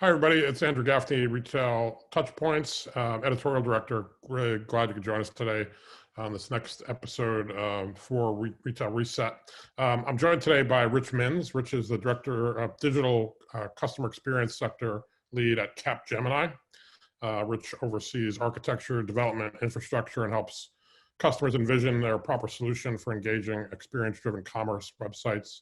Hi, everybody. It's Andrew Gaffney, Retail TouchPoints, Editorial Director. Really glad you could join us today on this next episode for Retail Reset. I'm joined today by Rich Minns. Rich is the Director of Digital Customer Experience Sector Lead at Capgemini. Rich oversees architecture, development, infrastructure, and helps customers envision their proper solution for engaging experience-driven commerce websites.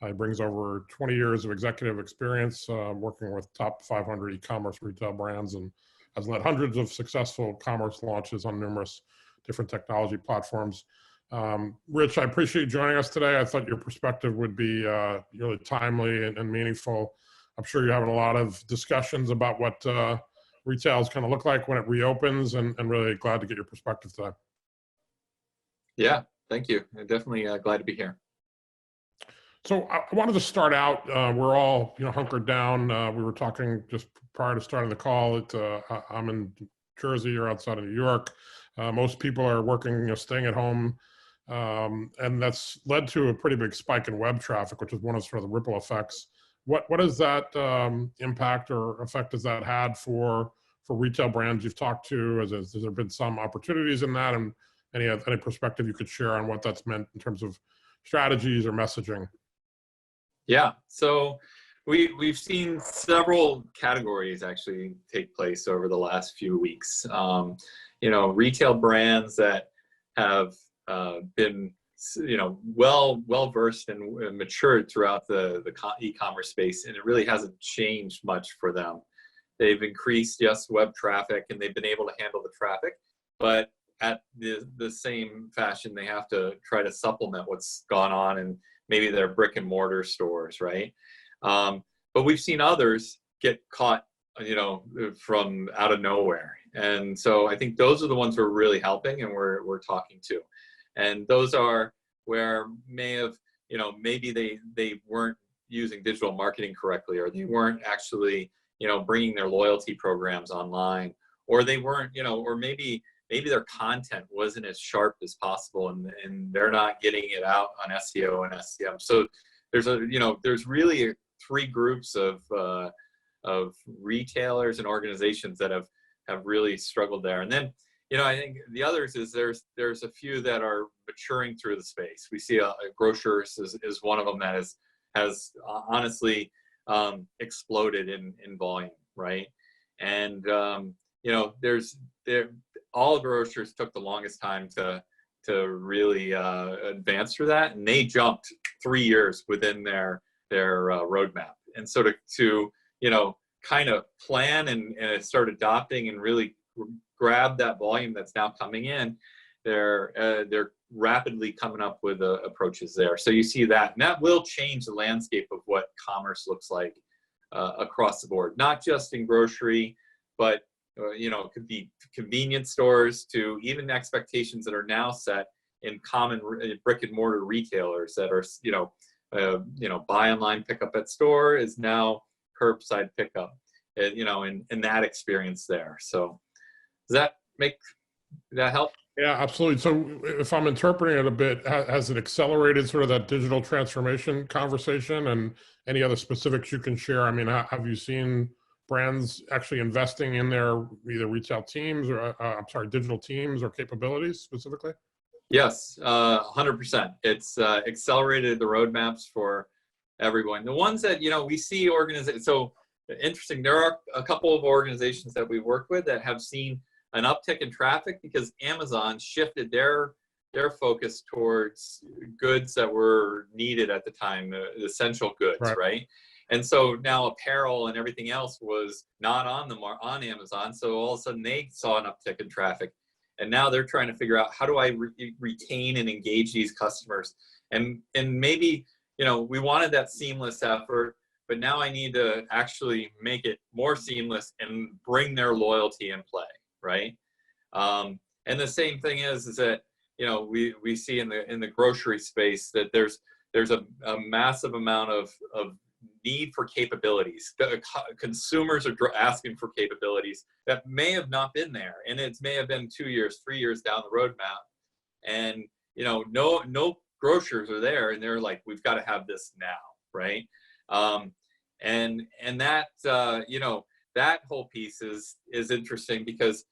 He brings over 20 years of executive experience working with top 500 e-commerce retail brands and has led hundreds of successful commerce launches on numerous different technology platforms. Rich, I appreciate you joining us today. I thought your perspective would be really timely and meaningful. I'm sure you're having a lot of discussions about what retail is going to look like when it reopens, and really glad to get your perspective today. Yeah, thank you. I'm definitely glad to be here. So I wanted to start out. We're all, hunkered down. We were talking just prior to starting the call. I'm in Jersey. You're outside of New York. Most people are working, staying at home, and that's led to a pretty big spike in web traffic, which is one of sort of the ripple effects. What is that impact or effect has that had for retail brands you've talked to? Has there been some opportunities in that, and any perspective you could share on what that's meant in terms of strategies or messaging? Yeah, so we've seen several categories actually take place over the last few weeks. Retail brands that have been well versed and matured throughout the e-commerce space, and it really hasn't changed much for them. They've increased, yes, web traffic, and they've been able to handle the traffic, but at the same fashion, they have to try to supplement what's gone on in maybe their brick and mortar stores, right? But we've seen others get caught, from out of nowhere. And so I think those are the ones we're really helping and we're talking to. And those are where maybe they weren't using digital marketing correctly, or they weren't actually, bringing their loyalty programs online, or they weren't, or maybe their content wasn't as sharp as possible, and they're not getting it out on SEO and SEM. So there's really three groups of retailers and organizations that have really struggled there. And then, I think the others is there's a few that are maturing through the space. We see grocers is one of them that has honestly exploded in volume, right? And all grocers took the longest time to really advance through that, and they jumped 3 years within their roadmap. And so to kind of plan and start adopting and really grab that volume that's now coming in, they're rapidly coming up with approaches there. So you see that, and that will change the landscape of what commerce looks like across the board, not just in grocery, but it could be convenience stores, to even expectations that are now set in common brick and mortar retailers that are, buy online, pick up at store is now curbside pickup, and that experience there. So does that help? Yeah, absolutely. So if I'm interpreting it a bit, has it accelerated sort of that digital transformation conversation, and any other specifics you can share? I mean, have you seen brands actually investing in their either retail teams or digital teams or capabilities specifically? Yes, 100%. It's accelerated the roadmaps for everyone. The ones that we see organizations. So interesting. There are a couple of organizations that we work with that have seen an uptick in traffic because Amazon shifted their focus towards goods that were needed at the time, the essential goods, right? And so now apparel and everything else was not on Amazon. So all of a sudden they saw an uptick in traffic, and now they're trying to figure out, how do I retain and engage these customers? And maybe, we wanted that seamless effort, but now I need to actually make it more seamless and bring their loyalty in play, right? And the same thing is that, we see in the grocery space that there's a massive amount of need for capabilities. The consumers are asking for capabilities that may have not been there, and it may have been 2 years, 3 years down the roadmap, and no grocers are there, and they're like, we've got to have this now, right? And that that whole piece is interesting, because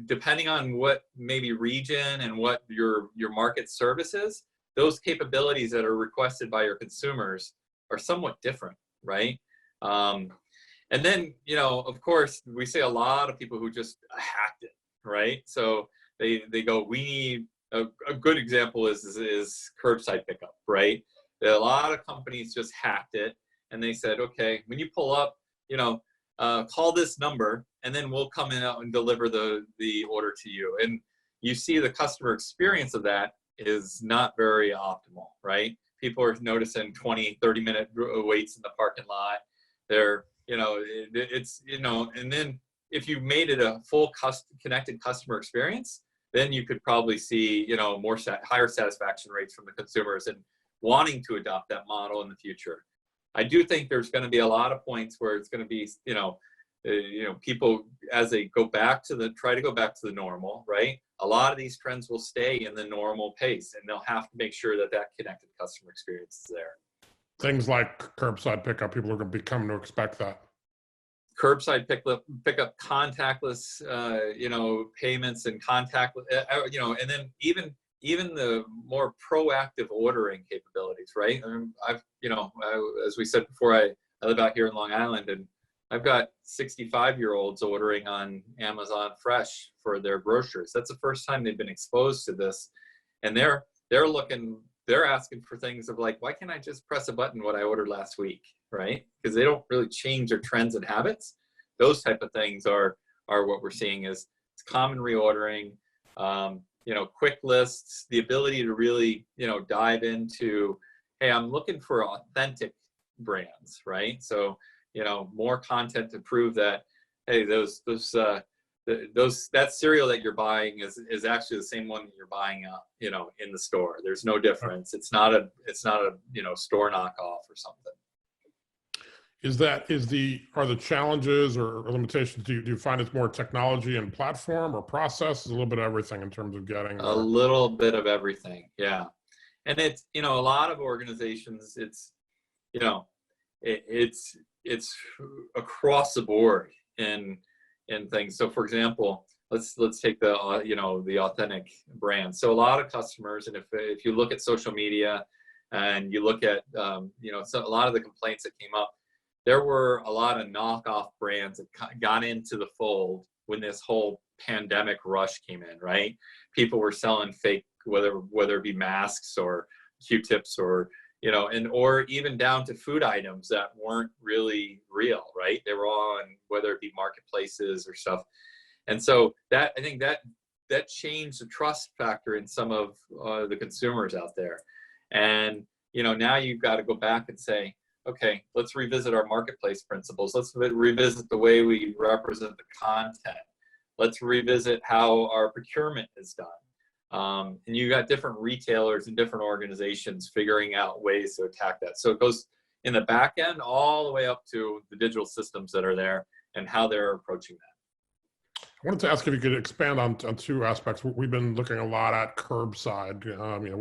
depending on what maybe region and what your market service is, those capabilities that are requested by your consumers are somewhat different, right? And then, of course, we see a lot of people who just hacked it, right? So they go, we need a good example is curbside pickup, right? A lot of companies just hacked it, and they said, okay, when you pull up, call this number, and then we'll come in out and deliver the order to you. And you see the customer experience of that is not very optimal, right? People are noticing 20, 30-minute waits in the parking lot. They're, and then if you made it a full connected customer experience, then you could probably see, higher satisfaction rates from the consumers and wanting to adopt that model in the future. I do think there's going to be a lot of points where it's going to be, people, as they try to go back to the normal, right? A lot of these trends will stay in the normal pace, and they'll have to make sure that connected customer experience is there. Things like curbside pickup, people are going to be coming to expect that. Curbside pickup, contactless, payments and contactless, and then even the more proactive ordering capabilities, right? As we said before, I live out here in Long Island, and I've got 65-year-olds ordering on Amazon Fresh for their groceries. That's the first time they've been exposed to this, and they're asking for things of like, why can't I just press a button what I ordered last week, right? Because they don't really change their trends and habits. Those type of things are what we're seeing is it's common reordering, quick lists, the ability to really, dive into, hey, I'm looking for authentic brands, right? So, more content to prove that, hey, that cereal that you're buying is actually the same one that you're buying in the store. There's no difference. It's not a store knockoff or something. Are the challenges or limitations, do you find it's more technology and platform or process? A little bit of everything in terms of getting there? A little bit of everything, yeah. And it's, a lot of organizations, it's across the board in things. So for example, let's take the authentic brand. So a lot of customers, and if you look at social media and you look at so a lot of the complaints that came up, there were a lot of knockoff brands that got into the fold when this whole pandemic rush came in, right? People were selling fake, whether it be masks or Q-tips or or even down to food items that weren't really real, right? They were on, whether it be marketplaces or stuff. And so I think that changed the trust factor in some of the consumers out there. And, now you've got to go back and say, okay, let's revisit our marketplace principles. Let's revisit the way we represent the content. Let's revisit how our procurement is done. And you got different retailers and different organizations figuring out ways to attack that. So it goes in the back end all the way up to the digital systems that are there and how they're approaching that. I wanted to ask if you could expand on two aspects. We've been looking a lot at curbside.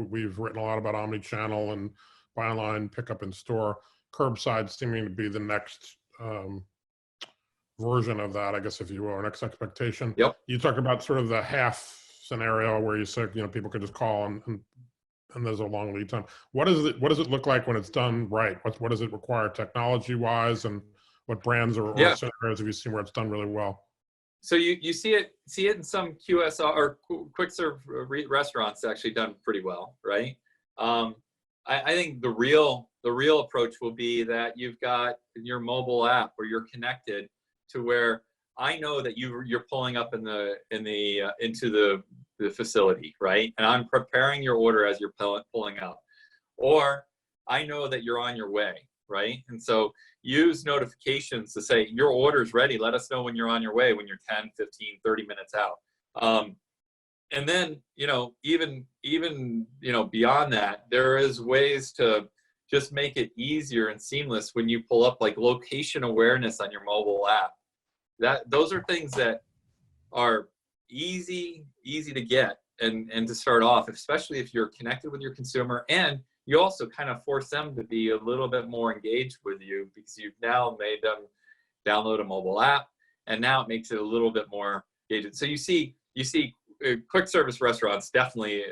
We've written a lot about omni-channel and buy online, pick up in store. Curbside seeming to be the next version of that, I guess, if you will, or next expectation. Yep. You talked about sort of the half scenario where you said, people could just call and there's a long lead time. What does it look like when it's done right? What does it require technology wise, and what brands or scenarios have you seen where it's done really well? So you see it in some QSR or quick serve restaurants actually done pretty well, right? I think the real approach will be that you've got your mobile app where you're connected to where I know that you're pulling up into the facility, right? And I'm preparing your order as you're pulling up, or I know that you're on your way, right? And so use notifications to say your order's ready. Let us know when you're on your way, when you're 10, 15, 30 minutes out. And then, even beyond that, there is ways to just make it easier and seamless when you pull up, like location awareness on your mobile app. Those are things that are easy to get and to start off, especially if you're connected with your consumer and you also kind of force them to be a little bit more engaged with you because you've now made them download a mobile app, and now it makes it a little bit more engaged. So you see quick service restaurants definitely,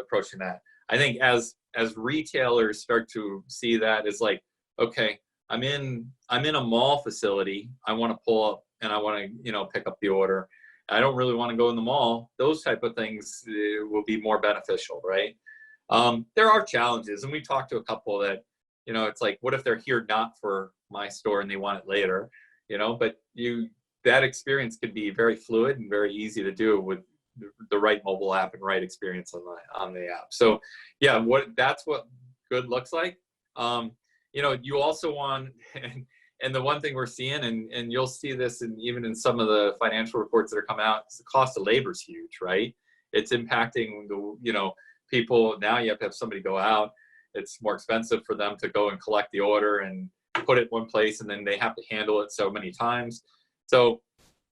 approaching that. I think as retailers start to see that as like, okay, I'm in a mall facility, I want to pull up and I want to, pick up the order. I don't really want to go in the mall. Those type of things will be more beneficial, right? There are challenges, and we talked to a couple that, it's like, what if they're here not for my store and they want it later, but that experience could be very fluid and very easy to do with the right mobile app and right experience on the app. So yeah, that's what good looks like. You also want, and the one thing we're seeing, and you'll see this even in some of the financial reports that are coming out, is the cost of labor is huge, right? It's impacting people. Now you have to have somebody go out. It's more expensive for them to go and collect the order and put it one place, and then they have to handle it so many times. So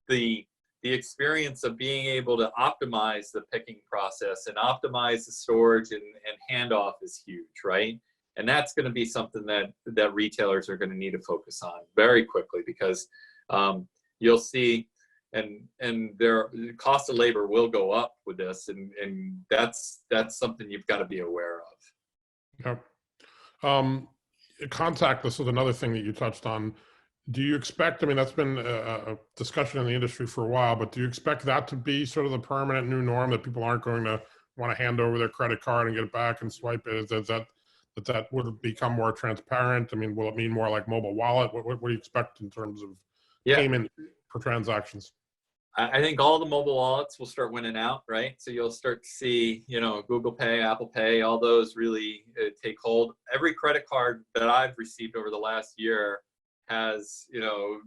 the experience of being able to optimize the picking process and optimize the storage and handoff is huge, right? And that's going to be something that retailers are going to need to focus on very quickly, because you'll see, and their cost of labor will go up with this, and that's something you've got to be aware of. Yep. Contactless was another thing that you touched on. Do you expect, that's been a discussion in the industry for a while, but do you expect that to be sort of the permanent new norm, that people aren't going to want to hand over their credit card and get it back and swipe it? That would become more transparent? Will it mean more like mobile wallet? What do you expect in terms of payment for transactions? I think all the mobile wallets will start winning out, right? So you'll start to see, Google Pay, Apple Pay, all those really take hold. Every credit card that I've received over the last year has,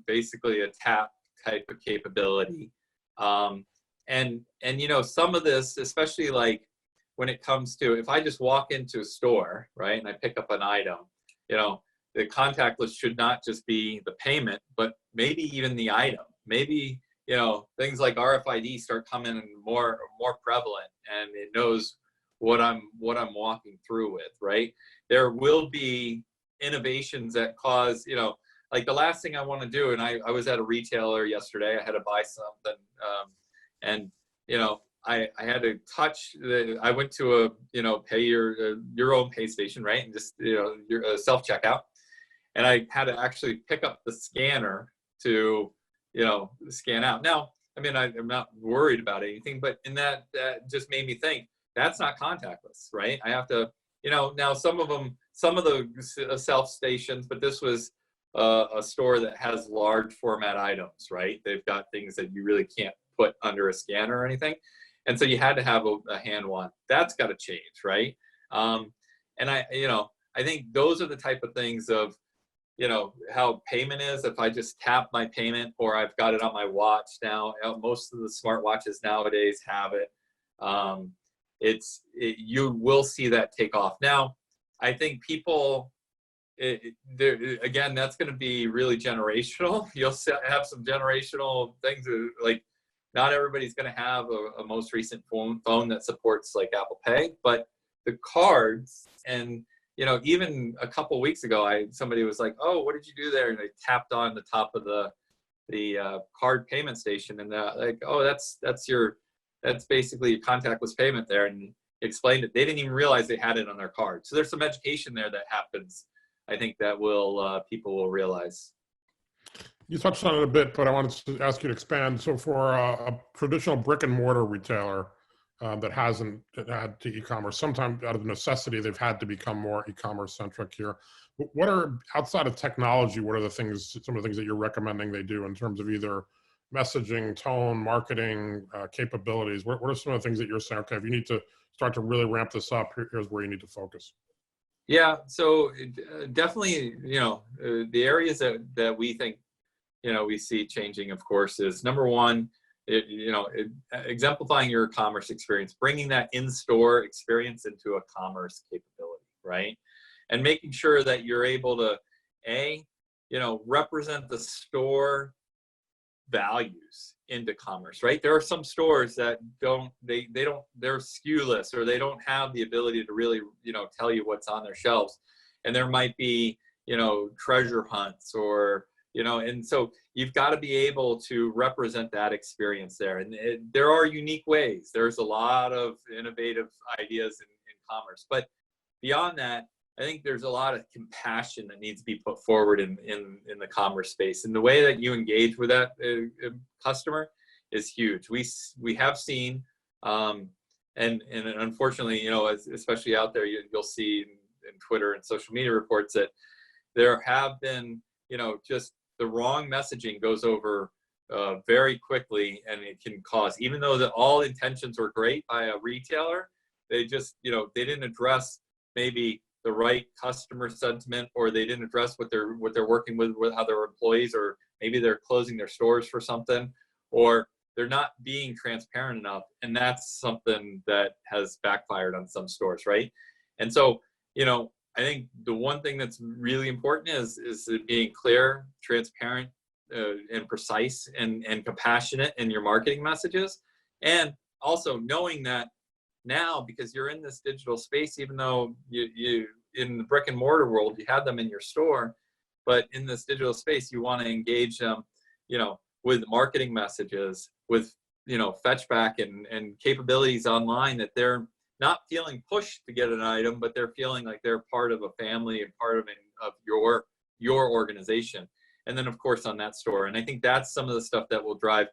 basically a tap type of capability. And some of this, especially like when it comes to, if I just walk into a store, right, and I pick up an item, the contactless should not just be the payment, but maybe even the item. Maybe, things like RFID start coming more prevalent, and it knows what I'm walking through with, right? There will be innovations that cause, like the last thing I want to do, and I was at a retailer yesterday, I had to buy something, and I had to touch I went to a pay your own pay station, right, and just your self checkout, and I had to actually pick up the scanner to scan out. Now, I'm not worried about anything, but in that just made me think, that's not contactless, right? I have to, now some of the self stations, but this was a store that has large format items, right? They've got things that you really can't put under a scanner or anything. And so you had to have a hand one. That's got to change, right? And I think those are the type of things of, how payment is. If I just tap my payment, or I've got it on my watch now, most of the smartwatches nowadays have it. You will see that take off. Now, I think people, again, that's going to be really generational. You'll have some generational things, like not everybody's going to have a most recent phone that supports like Apple Pay, but the cards, and even a couple weeks ago, somebody was like, "Oh, what did you do there?" And they tapped on the top of the card payment station, and like, "Oh, that's basically your contactless payment there," and explained it. They didn't even realize they had it on their card. So there's some education there that happens, I think, that people will realize. You touched on it a bit, but I wanted to ask you to expand. So for a traditional brick and mortar retailer that hasn't had to e-commerce, sometimes out of necessity, they've had to become more e-commerce centric here. What are, outside of technology, what are some of the things that you're recommending they do in terms of either messaging, tone, marketing, capabilities? What are some of the things that you're saying, okay, if you need to start to really ramp this up, here's where you need to focus? Yeah, so definitely, the areas that we think, we see changing, of course, is number one, exemplifying your commerce experience, bringing that in-store experience into a commerce capability, right? And making sure that you're able to, represent the store values into commerce, right? There are some stores that they're SKU-less, or they don't have the ability to really, tell you what's on their shelves. And there might be, treasure hunts, or, and so you've got to be able to represent that experience there. And there are unique ways. There's a lot of innovative ideas in commerce, but beyond that, I think there's a lot of compassion that needs to be put forward in the commerce space. And the way that you engage with that customer is huge. We have seen, and unfortunately, especially out there, you'll see in Twitter and social media reports that there have been, just the wrong messaging goes over very quickly, and it can cause, even though all intentions were great by a retailer, they just, they didn't address maybe the right customer sentiment, or they didn't address what they're working with other employees, or maybe they're closing their stores for something, or they're not being transparent enough. And that's something that has backfired on some stores, right? And so, I think the one thing that's really important is being clear, transparent, and precise, and compassionate in your marketing messages. And also knowing that now, because you're in this digital space, even though you in the brick and mortar world, you have them in your store, but in this digital space, you want to engage them, with marketing messages, with, fetchback and capabilities online, that they're not feeling pushed to get an item, but they're feeling like they're part of a family and part of your organization. And then, of course, on that store. And I think that's some of the stuff that will drive.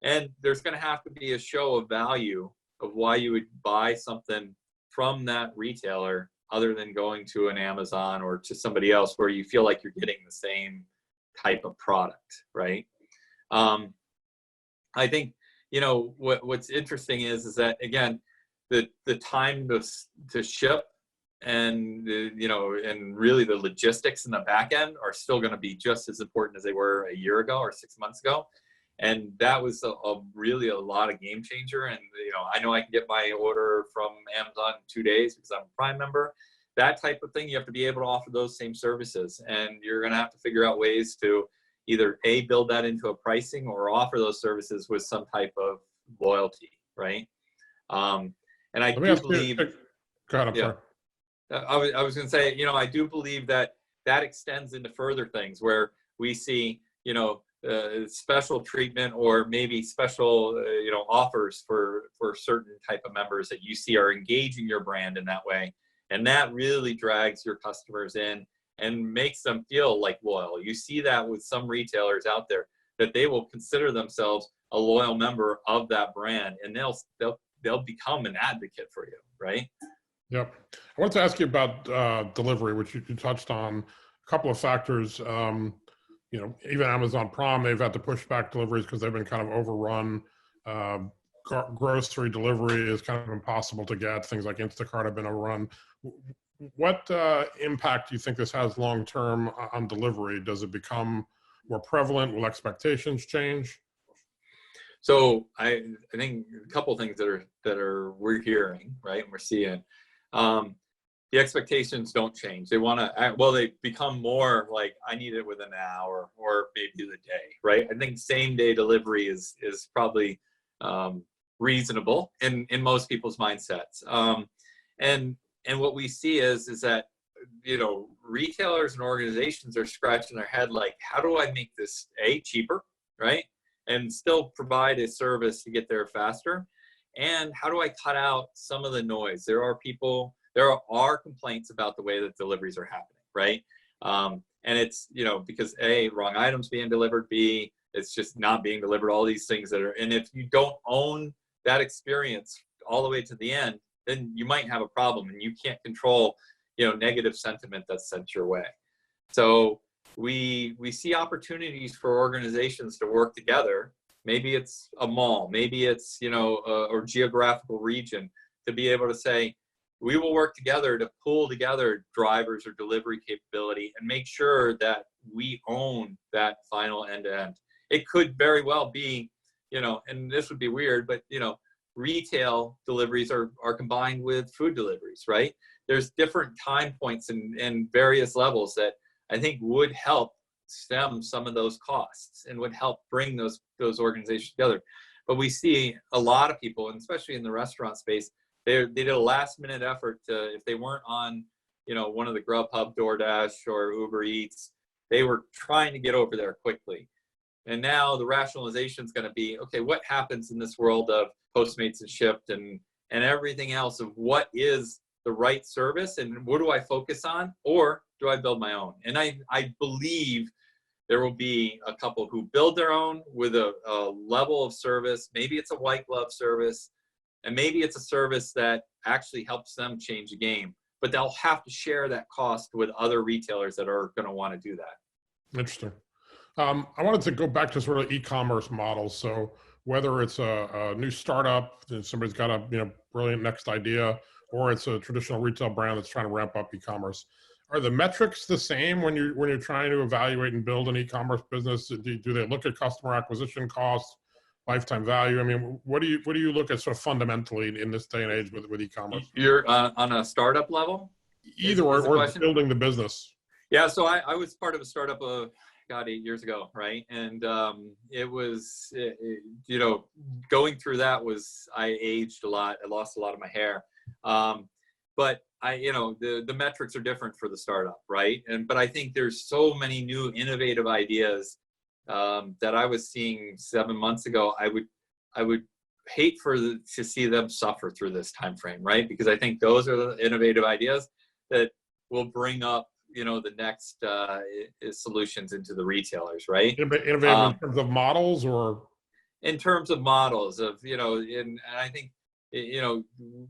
And there's going to have to be a show of value of why you would buy something from that retailer, other than going to an Amazon or to somebody else where you feel like you're getting the same type of product, right? I think, what's interesting is that, again, the time to ship, and and really the logistics in the back end are still going to be just as important as they were a year ago or 6 months ago. And that was really a lot of game changer. And, I know I can get my order from Amazon in 2 days because I'm a Prime member. That type of thing, you have to be able to offer those same services. And you're going to have to figure out ways to either build that into a pricing, or offer those services with some type of loyalty, right? And I do believe, go ahead, I'm sorry. I was going to say, I do believe that extends into further things where we see, special treatment, or maybe special, offers for certain type of members that you see are engaging your brand in that way. And that really drags your customers in and makes them feel like loyal. You see that with some retailers out there, that they will consider themselves a loyal member of that brand, and they'll become an advocate for you, right? Yep. I wanted to ask you about delivery, which you touched on. A couple of factors. Even Amazon Prime, they've had to push back deliveries because they've been kind of overrun. Grocery delivery is kind of impossible to get. Things like Instacart have been overrun. What impact do you think this has long-term on delivery? Does it become more prevalent? Will expectations change? So I think a couple of things that are we're hearing, right, and we're seeing. The expectations don't change. They want to, they become more like, I need it within an hour or maybe the day, right? I think same day delivery is probably reasonable in most people's mindsets. And what we see is that, retailers and organizations are scratching their head like, how do I make this cheaper, right? And still provide a service to get there faster? And how do I cut out some of the noise? There are complaints about the way that deliveries are happening, right? And it's, because A, wrong items being delivered, B, it's just not being delivered, all these things and if you don't own that experience all the way to the end, then you might have a problem, and you can't control, negative sentiment that's sent your way. So we see opportunities for organizations to work together. Maybe it's a mall, maybe it's, or geographical region, to be able to say, we will work together to pull together drivers or delivery capability and make sure that we own that final end-to-end. It could very well be, and this would be weird, but, retail deliveries are combined with food deliveries, right? There's different time points and various levels that I think would help stem some of those costs and would help bring those organizations together. But we see a lot of people, and especially in the restaurant space, they did a last minute effort to, if they weren't on, one of the Grubhub, DoorDash, or Uber Eats, they were trying to get over there quickly. And now the rationalization is going to be, okay, what happens in this world of Postmates and Shipt and everything else, of what is the right service and what do I focus on, or do I build my own? And I believe there will be a couple who build their own with a level of service. Maybe it's a white glove service, and maybe it's a service that actually helps them change the game, but they'll have to share that cost with other retailers that are going to want to do that. Interesting. I wanted to go back to sort of e-commerce models. So whether it's a new startup, and somebody's got a brilliant next idea, or it's a traditional retail brand that's trying to ramp up e-commerce, are the metrics the same when you're trying to evaluate and build an e-commerce business? Do they look at customer acquisition costs, lifetime value? I mean, what do you look at sort of fundamentally in this day and age with e-commerce? You're on a startup level? Either or building the business. Yeah, so I was part of a startup 8 years ago, right? And it was, going through that I aged a lot. I lost a lot of my hair. But the metrics are different for the startup, right? But I think there's so many new innovative ideas that I was seeing 7 months ago. I would hate to see them suffer through this time frame, right? Because I think those are the innovative ideas that will bring up the next solutions into the retailers, right? Innovative in terms of models, or in terms of models of and I think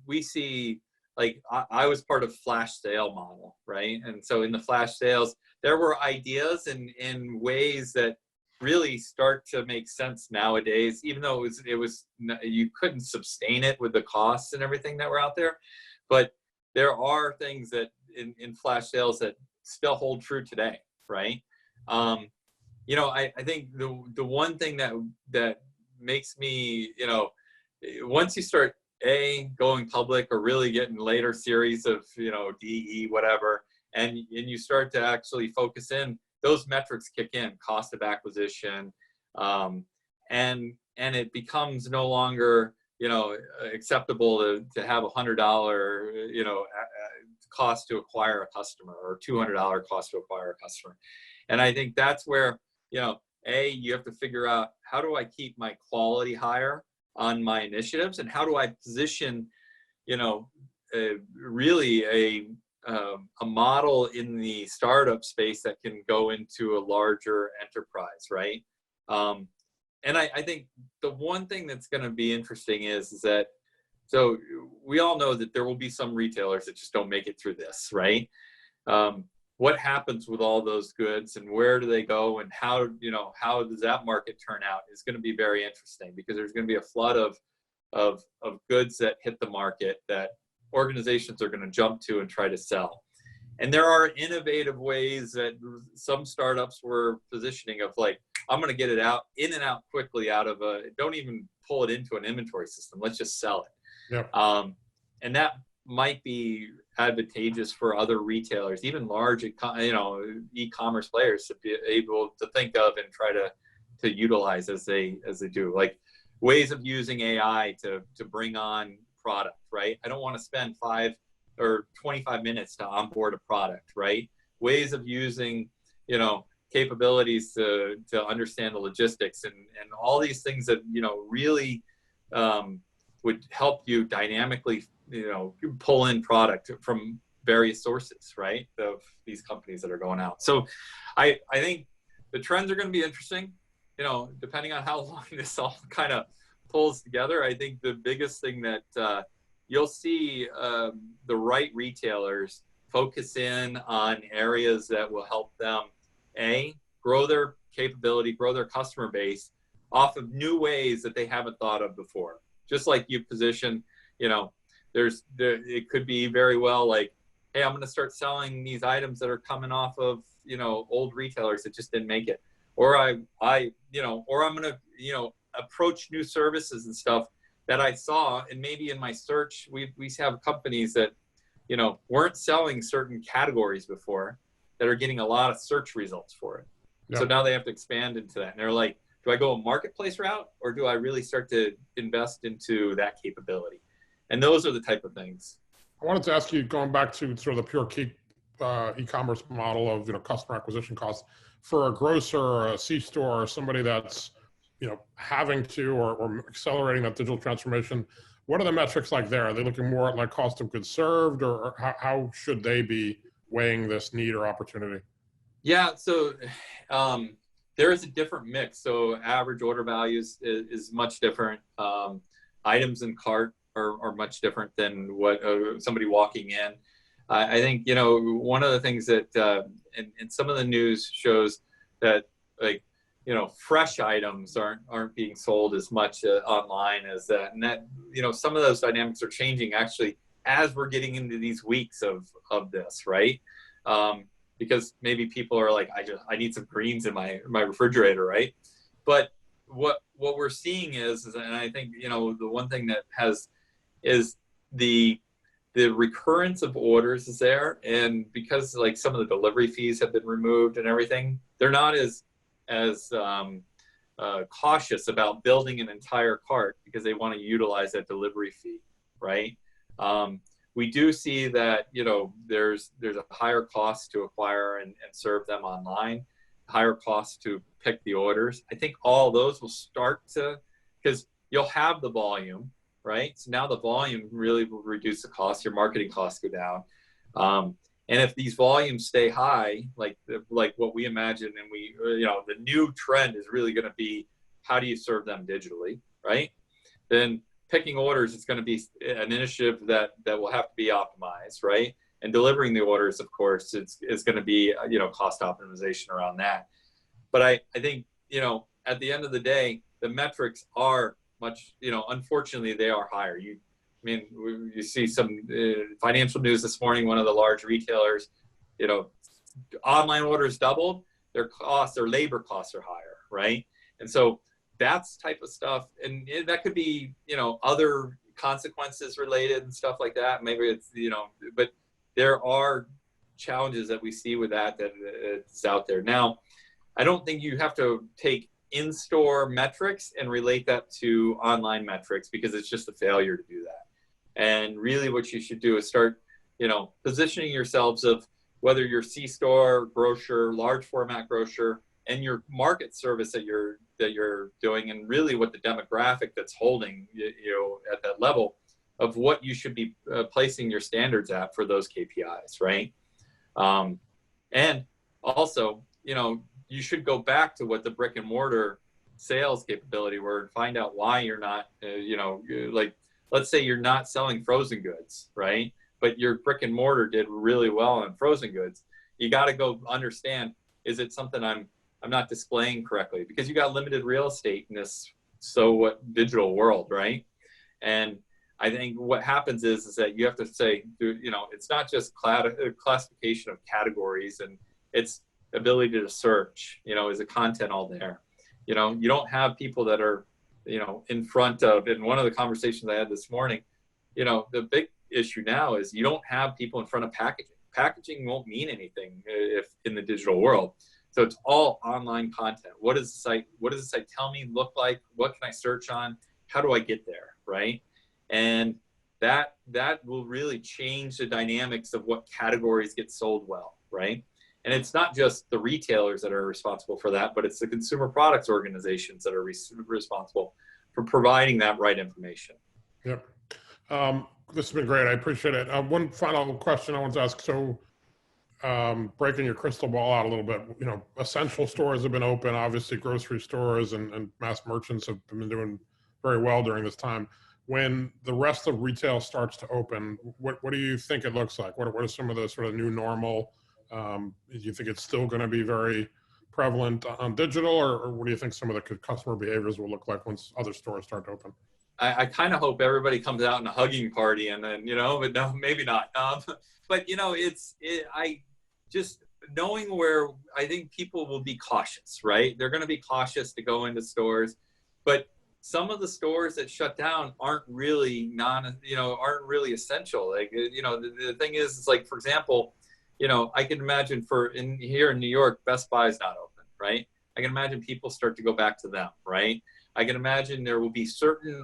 we see, like, I was part of flash sale model, right? And so in the flash sales, there were ideas in ways that really start to make sense nowadays, even though it was you couldn't sustain it with the costs and everything that were out there. But there are things that in flash sales that still hold true today, right? I think the one thing that makes me, once you start going public or really getting later series of, DE, whatever, and you start to actually focus in, those metrics kick in, cost of acquisition, and it becomes no longer, acceptable to have $100, cost to acquire a customer, or $200 cost to acquire a customer. And I think that's where, you have to figure out, how do I keep my quality higher on my initiatives, and how do I position, really a model in the startup space that can go into a larger enterprise, right? And I think the one thing that's going to be interesting is that, so we all know that there will be some retailers that just don't make it through this, right? What happens with all those goods, and where do they go, and how does that market turn out, is going to be very interesting, because there's going to be a flood of goods that hit the market that organizations are going to jump to and try to sell. And there are innovative ways that some startups were positioning of, like, I'm going to get it in and out quickly don't even pull it into an inventory system. Let's just sell it. Yeah. And that might be advantageous for other retailers, even large, e-commerce players, to be able to think of and try to utilize as they do, like ways of using AI to bring on product, right? I don't want to spend 5 or 25 minutes to onboard a product, right? Ways of using, capabilities to understand the logistics and all these things that, really would help you dynamically, pull in product from various sources, right, of these companies that are going out. So I think the trends are going to be interesting, depending on how long this all kind of pulls together. I think the biggest thing that you'll see the right retailers focus in on areas that will help them, grow their capability, grow their customer base off of new ways that they haven't thought of before. Just like you position, it could be very well like, hey, I'm going to start selling these items that are coming off of, old retailers that just didn't make it. Or or I'm going to, approach new services and stuff that I saw. And maybe in my search, we have companies that, weren't selling certain categories before, that are getting a lot of search results for it. So Yep. now they have to expand into that. And they're like, do I go a marketplace route or do I really start to invest into that capability? And those are the type of things. I wanted to ask you, going back to sort of the pure e-commerce model of, customer acquisition costs for a grocer or a C-store or somebody that's, having to or accelerating that digital transformation. What are the metrics like there? Are they looking more at like cost of goods served, or how should they be weighing this need or opportunity? Yeah, so there is a different mix. So average order values is much different. Items in cart are much different than what somebody walking in. I think, one of the things that in some of the news shows that, like, fresh items aren't being sold as much online as that. And that, some of those dynamics are changing actually as we're getting into these weeks of this, right? Because maybe people are like, I need some greens in my refrigerator, right? But what we're seeing is, and I think, the one thing that is the recurrence of orders is there, and because like some of the delivery fees have been removed and everything, they're not as cautious about building an entire cart because they want to utilize that delivery fee, right? We do see that, there's a higher cost to acquire and serve them online, higher cost to pick the orders. I think all those will start to, because you'll have the volume, right? So now the volume really will reduce the cost, your marketing costs go down. And if these volumes stay high, like what we imagine, and the new trend is really going to be, how do you serve them digitally, right? Then picking orders is going to be an initiative that will have to be optimized, right? And delivering the orders, of course, is going to be, cost optimization around that. But I think, at the end of the day, the metrics are much, unfortunately, they are higher. You see some financial news this morning, one of the large retailers, online orders doubled, their labor costs are higher, right? And so that's type of stuff. And that could be, other consequences related and stuff like that. Maybe it's, but there are challenges that we see with that it's out there. Now, I don't think you have to take in-store metrics and relate that to online metrics, because it's just a failure to do that. And really what you should do is start, positioning yourselves of whether you're C-store, grocer, large format grocer, and your market service that you're doing, and really what the demographic that's holding, at that level of what you should be placing your standards at for those KPIs, right? And also, you should go back to what the brick and mortar sales capability were and find out why you're not, like, let's say you're not selling frozen goods, right? But your brick and mortar did really well on frozen goods. You got to go understand, is it something I'm not displaying correctly? Because you got limited real estate in this digital world, right? And I think what happens is that you have to say, it's not just classification of categories, and it's ability to search, is the content all there? You don't have people that are, in front of, in one of the conversations I had this morning, the big issue now is you don't have people in front of packaging. Packaging won't mean anything if in the digital world. So it's all online content. What does the site tell me look like? What can I search on? How do I get there, right? And that will really change the dynamics of what categories get sold well, right? And it's not just the retailers that are responsible for that, but it's the consumer products organizations that are responsible for providing that right information. Yep. This has been great. I appreciate it. One final question I want to ask. So, breaking your crystal ball out a little bit, essential stores have been open. Obviously, grocery stores and mass merchants have been doing very well during this time. When the rest of retail starts to open, what do you think it looks like? What are some of the sort of new normal? Do you think it's still going to be very prevalent on digital, or what do you think some of the customer behaviors will look like once other stores start to open? I kind of hope everybody comes out in a hugging party, and then, but no, maybe not. But I just knowing where I think people will be cautious, right? They're going to be cautious to go into stores, but some of the stores that shut down aren't really aren't really essential. Like, the thing is, it's like, for example, I can imagine here in New York, Best Buy is not open, right? I can imagine people start to go back to them, right? I can imagine there will be certain,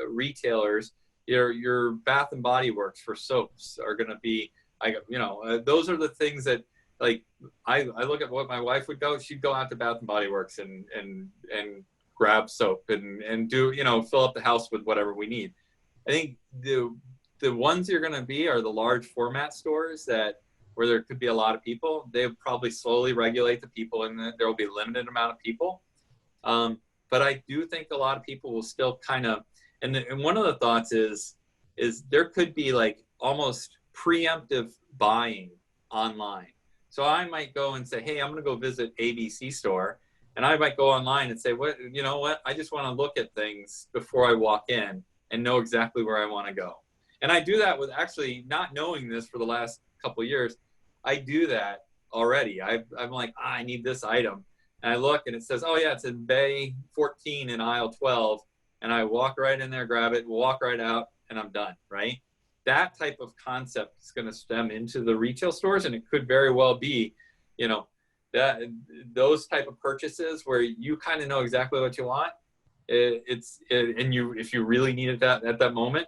retailers, your Bath and Body Works for soaps are going to be, those are the things that, like, I look at what my wife would go. She'd go out to Bath and Body Works and grab soap and do, fill up the house with whatever we need. I think the ones you're going to be are the large format stores where there could be a lot of people. They'll probably slowly regulate the people, and there will be a limited amount of people. But I do think a lot of people will still kind of, and one of the thoughts is there could be like almost preemptive buying online. So I might go and say, hey, I'm going to go visit ABC store. And I might go online and say, you know what? I just want to look at things before I walk in and know exactly where I want to go. And I do that with actually not knowing this for the last couple of years. I do that already. I'm like, I need this item. And I look and it says, oh yeah, it's in Bay 14 in aisle 12. And I walk right in there, grab it, walk right out, and I'm done, right? That type of concept is going to stem into the retail stores, and it could very well be, those type of purchases where you kind of know exactly what you want. If you really need it at that moment,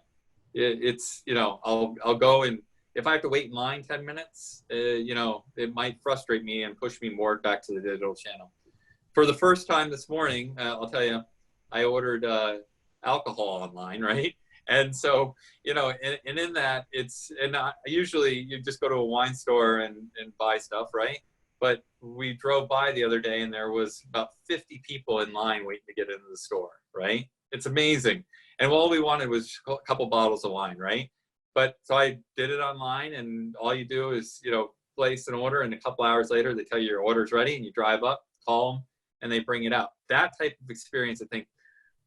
I'll go, and if I have to wait in line 10 minutes, it might frustrate me and push me more back to the digital channel. For the first time this morning, I'll tell you, I ordered alcohol online, right? And so, and in that usually you just go to a wine store and buy stuff, right? But we drove by the other day and there was about 50 people in line waiting to get into the store, right? It's amazing. And all we wanted was a couple bottles of wine, right? But so I did it online, and all you do is, place an order, and a couple hours later they tell you your order's ready, and you drive up, call them, and they bring it out. That type of experience, I think,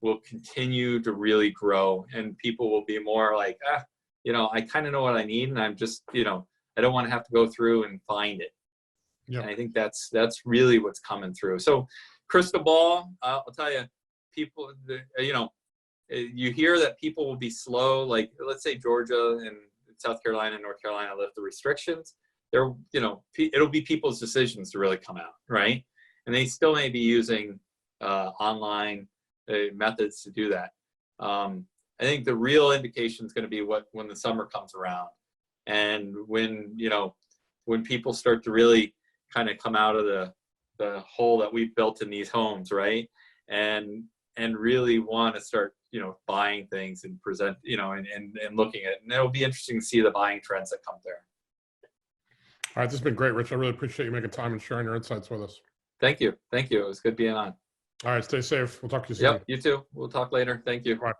will continue to really grow, and people will be more like, I kind of know what I need, and I'm just, I don't want to have to go through and find it. Yep. And I think that's really what's coming through. So crystal ball, I'll tell you, people, you hear that people will be slow, like let's say Georgia and South Carolina and North Carolina lift the restrictions. It'll be people's decisions to really come out, right? And they still may be using online methods to do that. I think the real indication is going to be when the summer comes around, and when people start to really kind of come out of the hole that we've built in these homes, right? And really want to start buying things and present, and looking at it. And it'll be interesting to see the buying trends that come there. All right, this has been great, Rich. I really appreciate you making time and sharing your insights with us. Thank you. It was good being on. All right, stay safe. We'll talk to you soon. Yep, you too. We'll talk later. Thank you. Bye.